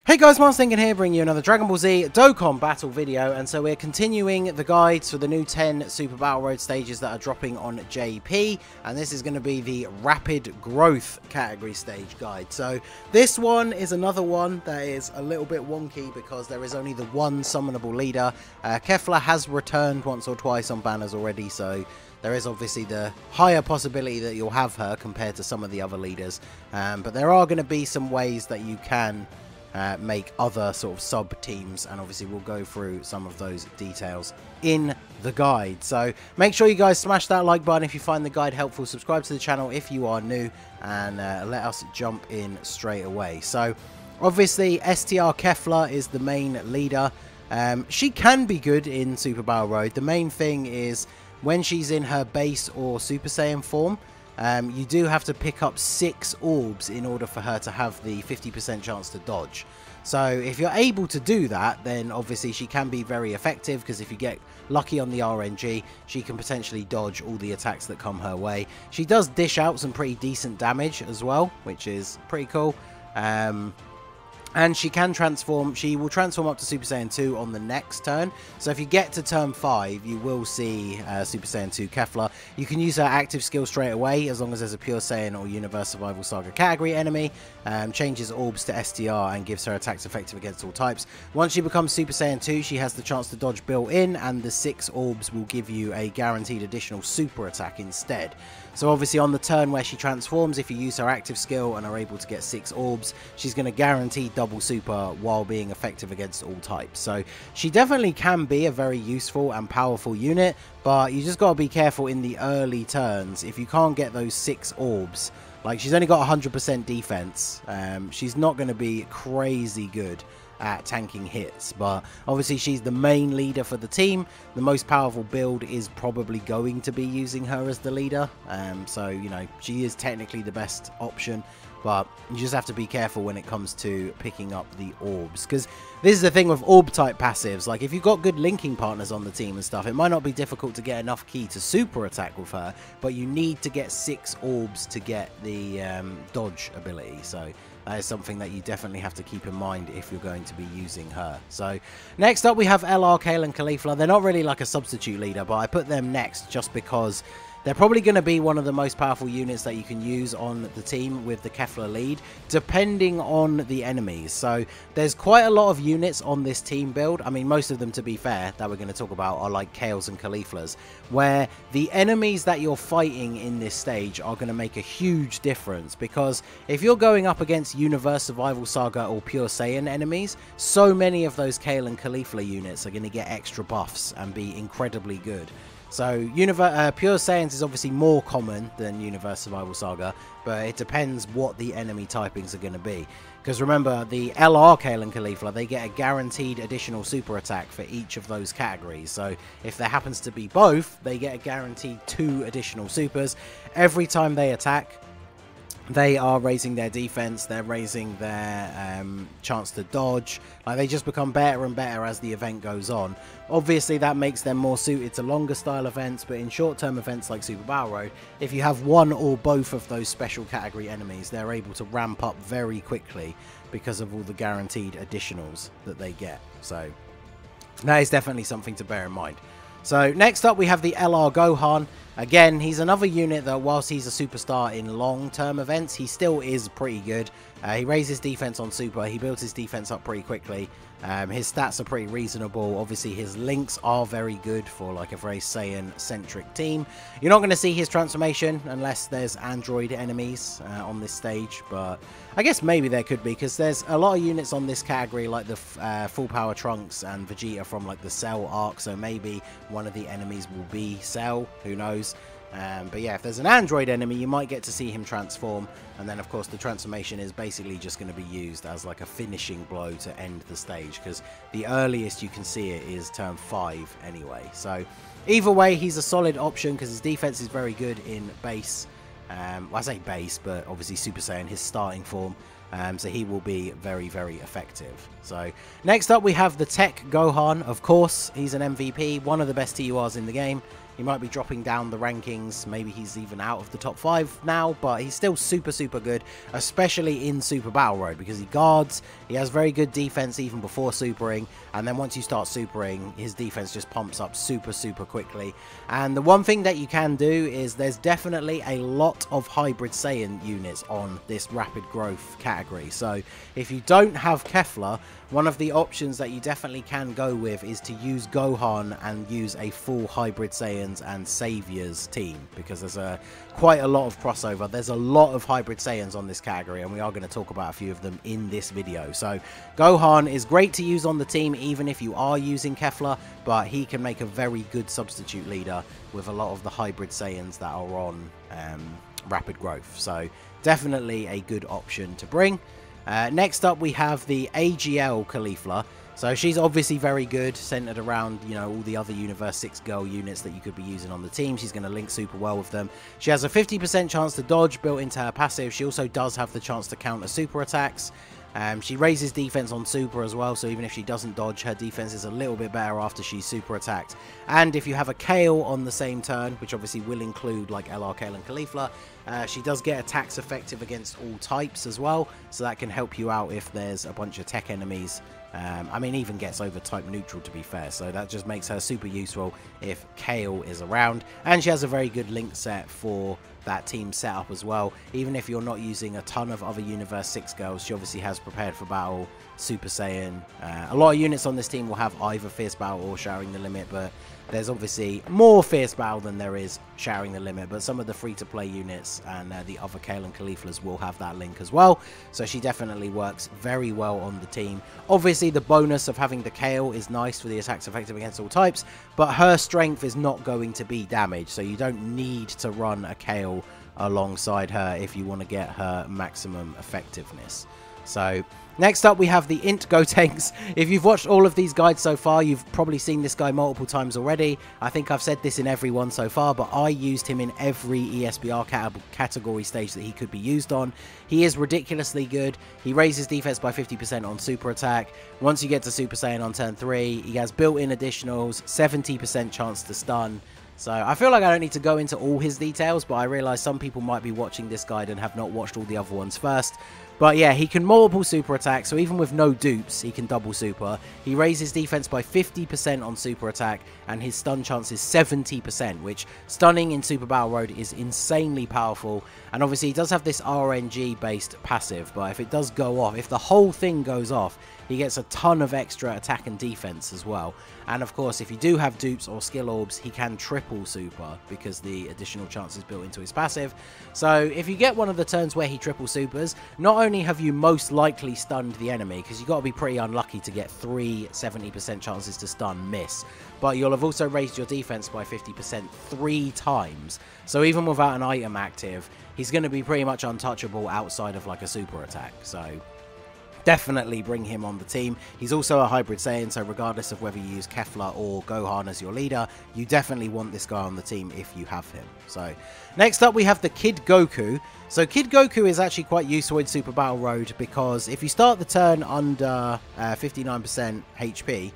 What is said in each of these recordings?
Hey guys, Mars Thinking here, bringing you another Dragon Ball Z Dokkan battle video, and so we're continuing the guides for the new 10 Super Battle Road stages that are dropping on JP, and this is going to be the Rapid Growth category stage guide. So this one is another one that is a little bit wonky because there is only the one summonable leader. Kefla has returned once or twice on banners already, so there is obviously the higher possibility that you'll have her compared to some of the other leaders, but there are going to be some ways that you can make other sort of sub teams, and obviously we'll go through some of those details in the guide. So make sure you guys smash that like button if you find the guide helpful, subscribe to the channel if you are new, and let us jump in straight away. So obviously STR Kefla is the main leader. She can be good in Super Battle Road. The main thing is when she's in her base or Super Saiyan form, you do have to pick up 6 orbs in order for her to have the 50% chance to dodge. So if you're able to do that, then obviously she can be very effective, because if you get lucky on the RNG, she can potentially dodge all the attacks that come her way. She does dish out some pretty decent damage as well, which is pretty cool. And she can transform. She will transform up to Super Saiyan 2 on the next turn. So if you get to turn 5, you will see Super Saiyan 2 Kefla. You can use her active skill straight away, as long as there's a Pure Saiyan or Universe Survival Saga category enemy. Changes orbs to STR and gives her attacks effective against all types. Once she becomes Super Saiyan 2, she has the chance to dodge built in, and the 6 orbs will give you a guaranteed additional super attack instead. So obviously on the turn where she transforms, if you use her active skill and are able to get 6 orbs, she's going to guarantee double super while being effective against all types. So she definitely can be a very useful and powerful unit, but you just got to be careful in the early turns. If you can't get those 6 orbs, like she's only got 100% defense, she's not going to be crazy good at tanking hits, but obviously she's the main leader for the team. The most powerful build is probably going to be using her as the leader, so you know, she is technically the best option, but you just have to be careful when it comes to picking up the orbs, because this is the thing with orb type passives. Like if you've got good linking partners on the team and stuff, it might not be difficult to get enough ki to super attack with her, but you need to get 6 orbs to get the dodge ability. So that is something that you definitely have to keep in mind if you're going to be using her. So next up we have STR Kale and Kalifa. They're not really like a substitute leader, but I put them next just because they're probably going to be one of the most powerful units that you can use on the team with the Kefla lead, depending on the enemies. So there's quite a lot of units on this team build. I mean, most of them, to be fair, that we're going to talk about are like Kales and Kalifas, where the enemies that you're fighting in this stage are going to make a huge difference. Because if you're going up against Universe Survival Saga or Pure Saiyan enemies, so many of those Kale and Kalifa units are going to get extra buffs and be incredibly good. So Pure Saiyans is obviously more common than Universe Survival Saga, but it depends what the enemy typings are going to be. Because remember, the STR Kale and Kalifa, they get a guaranteed additional super attack for each of those categories. So if there happens to be both, they get a guaranteed 2 additional supers. Every time they attack, they are raising their defense, they're raising their chance to dodge. Like, they just become better and better as the event goes on. Obviously that makes them more suited to longer style events, but in short term events like Super Battle Road, if you have one or both of those special category enemies, they're able to ramp up very quickly because of all the guaranteed additionals that they get. So that is definitely something to bear in mind. So next up we have the LR Gohan. Again, he's another unit that, whilst he's a superstar in long-term events, he still is pretty good. He raises defense on super, he builds his defense up pretty quickly. His stats are pretty reasonable. Obviously his links are very good for like a very Saiyan-centric team. You're not going to see his transformation unless there's android enemies on this stage, but I guess maybe there could be, because there's a lot of units on this category like the Full Power Trunks and Vegeta from like the Cell arc, so maybe one of the enemies will be Cell, who knows. But yeah, if there's an android enemy, you might get to see him transform, and then of course the transformation is basically just going to be used as like a finishing blow to end the stage, because the earliest you can see it is turn 5 anyway. So either way, he's a solid option because his defense is very good in base. Well, I say base, but obviously Super Saiyan, his starting form. So he will be very, very effective. So next up we have the Tech Gohan. Of course, he's an MVP, one of the best TURs in the game. He might be dropping down the rankings. Maybe he's even out of the top 5 now, but he's still super, super good, especially in Super Battle Road, because he guards, he has very good defense even before supering, and then once you start supering, his defense just pumps up super, super quickly. And the one thing that you can do is there's definitely a lot of Hybrid Saiyan units on this rapid growth category. So if you don't have Kefla, one of the options that you definitely can go with is to use Gohan and use a full Hybrid Saiyans and Saviors team, because there's quite a lot of crossover. There's a lot of Hybrid Saiyans on this category, and we are going to talk about a few of them in this video. So Gohan is great to use on the team even if you are using Kefla, but he can make a very good substitute leader with a lot of the Hybrid Saiyans that are on rapid growth. So definitely a good option to bring. Next up, we have the AGL Kalifa. So she's obviously very good, centered around, you know, all the other Universe 6 girl units that you could be using on the team. She's going to link super well with them. She has a 50% chance to dodge built into her passive. She also does have the chance to counter super attacks. She raises defense on super as well, so even if she doesn't dodge, her defense is a little bit better after she's super attacked. And if you have a Kale on the same turn, which obviously will include like STR Kale and Kalifa, she does get attacks effective against all types as well, so that can help you out if there's a bunch of tech enemies. I mean, even gets over type neutral, to be fair, so that just makes her super useful if Kale is around. And she has a very good link set for that team setup as well. Even if you're not using a ton of other Universe 6 girls, she obviously has Prepared for Battle, Super Saiyan. A lot of units on this team will have either Fierce Battle or Showering the Limit, but there's obviously more Fierce Battle than there is Showering the Limit, but some of the free-to-play units and the other Kale and Kalifas will have that link as well, so she definitely works very well on the team. Obviously, the bonus of having the Kale is nice for the attacks effective against all types, but her strength is not going to be damage, so you don't need to run a Kale alongside her if you want to get her maximum effectiveness. So next up, we have the Intgo tanks. If you've watched all of these guides so far, you've probably seen this guy multiple times already. I think I've said this in every one so far, but I used him in every ESBR category stage that he could be used on. He is ridiculously good. He raises defense by 50% on super attack. Once you get to Super Saiyan on turn 3, he has built-in additionals, 70% chance to stun. So I feel like I don't need to go into all his details, but I realise some people might be watching this guide and have not watched all the other ones first. But yeah, he can multiple super attack, so even with no dupes, he can double super. He raises defense by 50% on super attack, and his stun chance is 70%, which stunning in Super Battle Road is insanely powerful. And obviously he does have this RNG-based passive, but if it does go off, if the whole thing goes off, he gets a ton of extra attack and defense as well. And of course, if you do have dupes or skill orbs, he can triple super because the additional chance is built into his passive. So if you get one of the turns where he triple supers, not only have you most likely stunned the enemy, because you've got to be pretty unlucky to get 3 70% chances to stun miss, but you'll have also raised your defense by 50% 3 times. So even without an item active, he's going to be pretty much untouchable outside of like a super attack. So definitely bring him on the team. He's also a Hybrid Saiyan, so regardless of whether you use Kefla or Gohan as your leader, you definitely want this guy on the team if you have him. So next up, we have the Kid Goku. So Kid Goku is actually quite useful in Super Battle Road, because if you start the turn under 59% HP,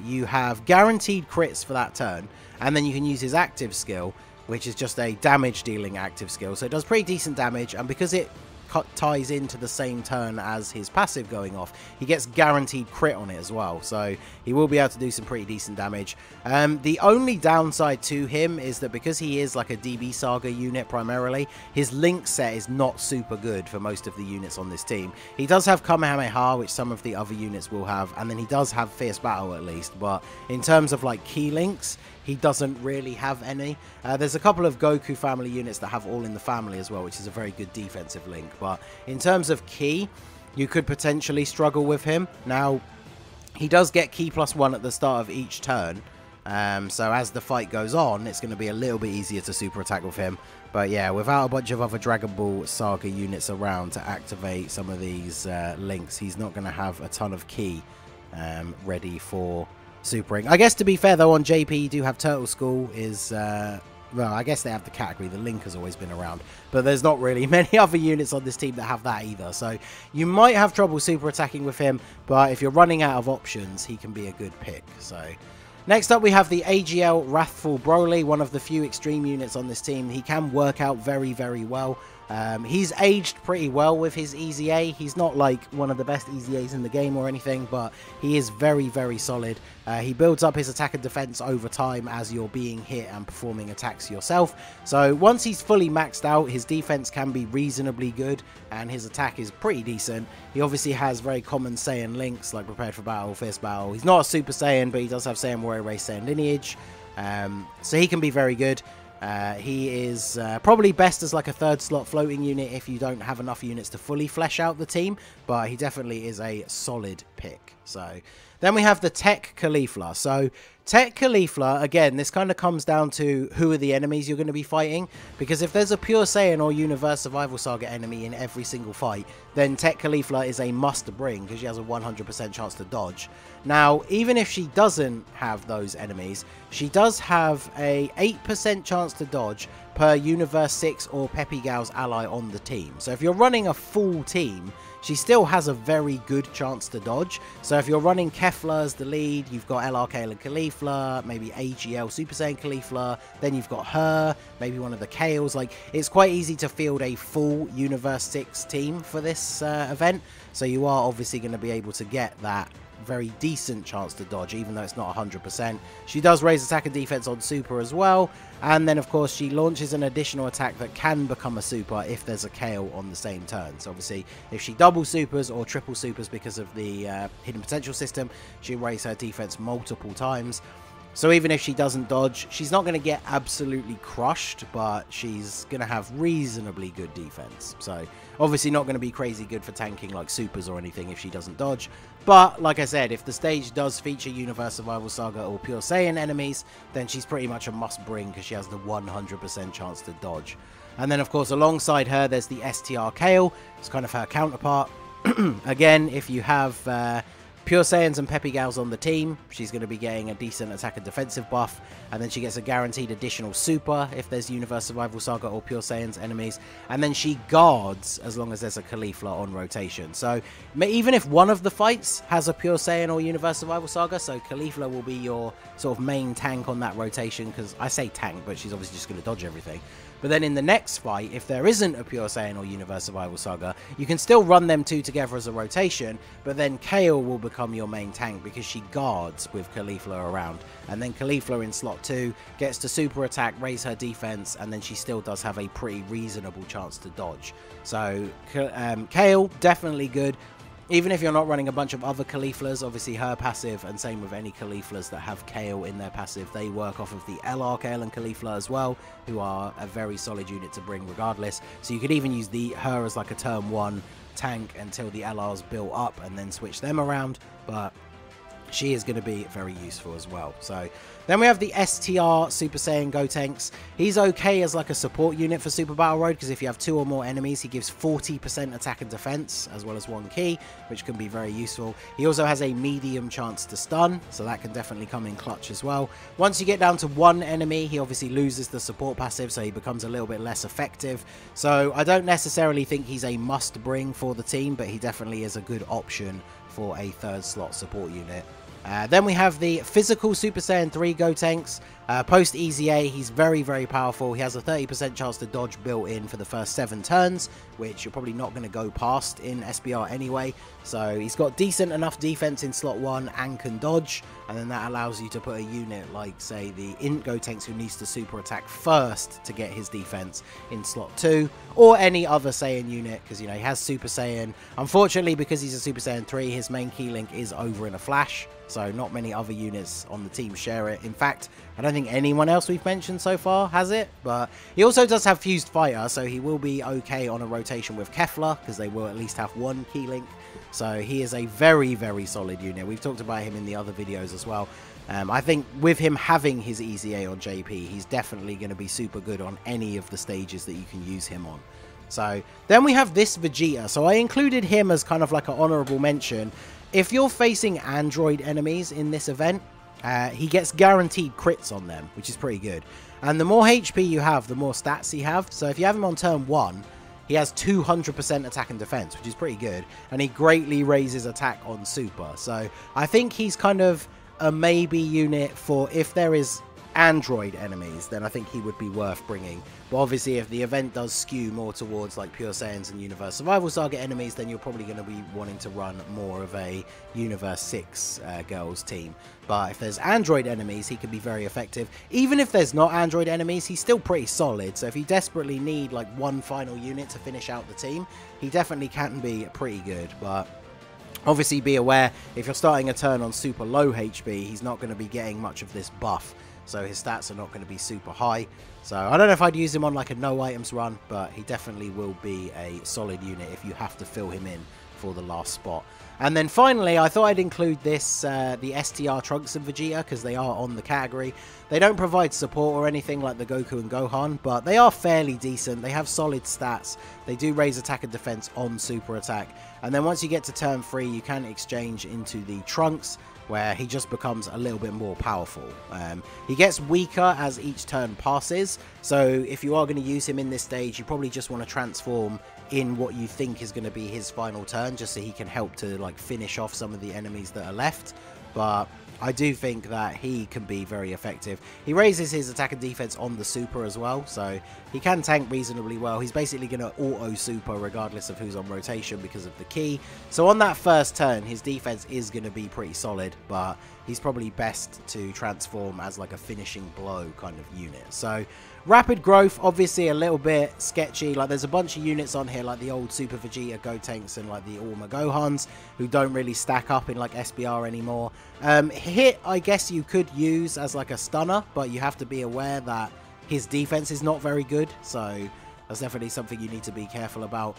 you have guaranteed crits for that turn, and then you can use his active skill, which is just a damage dealing active skill. So it does pretty decent damage, and because it ties into the same turn as his passive going off, he gets guaranteed crit on it as well, so he will be able to do some pretty decent damage. The only downside to him is that because he is like a DB Saga unit primarily, his link set is not super good for most of the units on this team. He does have Kamehameha, which some of the other units will have, and then he does have Fierce Battle at least, but in terms of like key links, he doesn't really have any. There's a couple of Goku family units that have all in the family as well, which is a very good defensive link. But in terms of key, you could potentially struggle with him. Now, he does get key +1 at the start of each turn. So as the fight goes on, it's going to be a little bit easier to super attack with him. But yeah, without a bunch of other Dragon Ball Saga units around to activate some of these links, he's not going to have a ton of key ready for supering. I guess to be fair though, on JP you do have Turtle School is well, I guess they have the category, the link has always been around, but there's not really many other units on this team that have that either, so you might have trouble super attacking with him, but if you're running out of options, he can be a good pick. So Next up we have the AGL Wrathful Broly, one of the few extreme units on this team. He can work out very, very well. He's aged pretty well with his EZA. He's not like one of the best EZAs in the game or anything, but he is very, very solid. He builds up his attack and defense over time as you're being hit and performing attacks yourself. So once he's fully maxed out, his defense can be reasonably good and his attack is pretty decent. He obviously has very common Saiyan links like Prepared for Battle, Fierce Battle. He's not a Super Saiyan, but he does have Saiyan Warrior Race, Saiyan Lineage. So he can be very good. He is probably best as like a third slot floating unit if you don't have enough units to fully flesh out the team, but he definitely is a solid pick. So then we have the Techkhalifa. So Techkhalifa, again, this kind of comes down to who are the enemies you're going to be fighting, because if there's a Pure Saiyan or Universe Survival Saga enemy in every single fight, then Techkhalifa is a must bring because she has a 100% chance to dodge. Now, even if she doesn't have those enemies, she does have a 8% chance to dodge per Universe 6 or Peppy Gal's ally on the team. So if you're running a full team, she still has a very good chance to dodge. So if you're running Kefla as the lead, you've got STR Kale and Kalifa, maybe AGL Super Saiyan Kalifa, then you've got her, maybe one of the Kales. Like, it's quite easy to field a full Universe 6 team for this event. So you are obviously going to be able to get that very decent chance to dodge, even though it's not 100%. She does raise attack and defense on Super as well, and then of course she launches an additional attack that can become a Super if there's a Kale on the same turn. So obviously if she double Supers or triple Supers because of the hidden potential system, she'll raise her defense multiple times. So even if she doesn't dodge, she's not going to get absolutely crushed, but she's going to have reasonably good defense. So obviously not going to be crazy good for tanking like Supers or anything if she doesn't dodge. But like I said, if the stage does feature Universe Survival Saga or Pure Saiyan enemies, then she's pretty much a must bring because she has the 100% chance to dodge. And then of course alongside her there's the STR Kale. It's kind of her counterpart. Again, if you have Pure Saiyans and Peppy Gals on the team, she's going to be getting a decent attack and defensive buff, and then she gets a guaranteed additional Super if there's Universe Survival Saga or Pure Saiyans enemies, and then she guards as long as there's a Kalifa on rotation. So even if one of the fights has a Pure Saiyan or Universe Survival Saga, so Kalifa will be your sort of main tank on that rotation, because I say tank, but she's obviously just going to dodge everything. But then in the next fight, if there isn't a Pure Saiyan or Universe Survival Saga, you can still run them two together as a rotation, but then Kale will become your main tank because she guards with Kalifa around. And then Kalifa in slot 2 gets to super attack, raise her defense, and then she still does have a pretty reasonable chance to dodge. So Kale, definitely good. Even if you're not running a bunch of other Kalifas, obviously her passive, and same with any Kalifas that have Kale in their passive, they work off of the STR Kale and Kalifa as well, who are a very solid unit to bring regardless. So you could even use her as like a turn 1 tank until the LR's built up and then switch them around, but she is going to be very useful as well. So then we have the STR Super Saiyan Gotenks. He's okay as like a support unit for Super Battle Road, because if you have 2 or more enemies, he gives 40% attack and defense as well as 1 key, which can be very useful. He also has a medium chance to stun, so that can definitely come in clutch as well. Once you get down to 1 enemy, he obviously loses the support passive, so he becomes a little bit less effective. So I don't necessarily think he's a must bring for the team, but he definitely is a good option for a 3rd slot support unit. Then we have the physical Super Saiyan 3 Gotenks. Post EZA, he's very, very powerful. He has a 30% chance to dodge built in for the first 7 turns, which you're probably not going to go past in SBR anyway. So he's got decent enough defense in slot 1 and can dodge, and then that allows you to put a unit like, say, the Intgo tanks who needs to super attack first to get his defense in slot 2, or any other Saiyan unit, because, you know, he has Super Saiyan. Unfortunately, because he's a Super Saiyan 3, his main key link is over in a flash, so not many other units on the team share it. In fact, I don't think anyone else we've mentioned so far has it, but he also does have Fused Fighter, so he will be okay on a rotation with Kefla, because they will at least have 1 key link. So he is a very, very solid unit. We've talked about him in the other videos as well. I think with him having his EZA on JP, he's definitely going to be super good on any of the stages that you can use him on. So then we have this Vegeta. So I included him as kind of like an honorable mention. If you're facing Android enemies in this event, he gets guaranteed crits on them, which is pretty good. And the more HP you have, the more stats you have. So if you have him on turn 1, he has 200% attack and defense, which is pretty good. And he greatly raises attack on Super. So I think he's kind of a maybe unit for if there is Android enemies, then I think he would be worth bringing. But obviously if the event does skew more towards like Pure Saiyans and Universe Survival Saga enemies, then you're probably going to be wanting to run more of a Universe 6 girls team. But if there's Android enemies, he can be very effective. Even if there's not Android enemies, he's still pretty solid. So if you desperately need like one final unit to finish out the team, he definitely can be pretty good. But obviously be aware, if you're starting a turn on super low HP, he's not going to be getting much of this buff. So his stats are not going to be super high. So I don't know if I'd use him on like a no items run, but he definitely will be a solid unit if you have to fill him in for the last spot. And then finally, I thought I'd include this, the STR Trunks and Vegeta, because they are on the category. They don't provide support or anything like the Goku and Gohan, but they are fairly decent. They have solid stats. They do raise attack and defense on super attack. And then once you get to turn 3, you can exchange into the Trunks, where he just becomes a little bit more powerful. He gets weaker as each turn passes, so if you are going to use him in this stage, you probably just want to transform in what you think is going to be his final turn, just so he can help to like finish off some of the enemies that are left. But I do think that he can be very effective. He raises his attack and defense on the super as well, so he can tank reasonably well. He's basically going to auto super regardless of who's on rotation because of the key. So on that first turn, his defense is going to be pretty solid, but he's probably best to transform as like a finishing blow kind of unit. So rapid growth, obviously a little bit sketchy. Like there's a bunch of units on here like the old Super Vegeta Gotenks and like the Ulma Gohans who don't really stack up in like SBR anymore. Hit, I guess you could use as like a stunner, but you have to be aware that his defense is not very good, so that's definitely something you need to be careful about.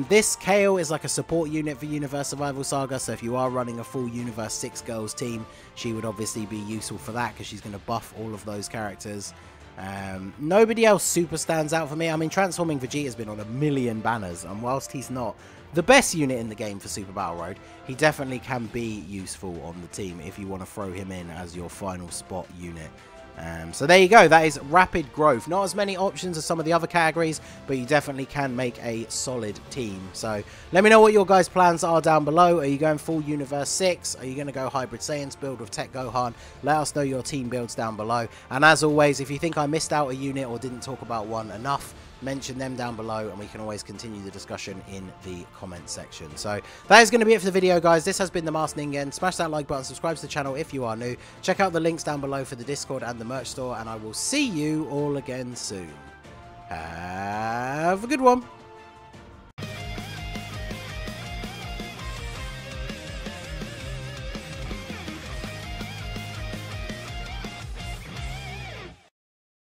This Kale is like a support unit for Universe Survival Saga, so if you are running a full Universe 6 girls team, she would obviously be useful for that because she's going to buff all of those characters. Nobody else super stands out for me. I mean, transforming Vegeta has been on a million banners, and whilst he's not the best unit in the game for Super Battle Road, he definitely can be useful on the team if you want to throw him in as your final spot unit. So there you go, that is rapid growth. Not as many options as some of the other categories, but you definitely can make a solid team. So let me know what your guys' plans are down below. Are you going full Universe 6? Are you going to go Hybrid Saiyans build with Tech Gohan? Let us know your team builds down below. And as always, if you think I missed out a unit or didn't talk about one enough, mention them down below and we can always continue the discussion in the comment section. So that is going to be it for the video, guys. This has been the Masked Ningen. Smash that like button, subscribe to the channel if you are new. Check out the links down below for the Discord and the merch store, and I will see you all again soon. Have a good one.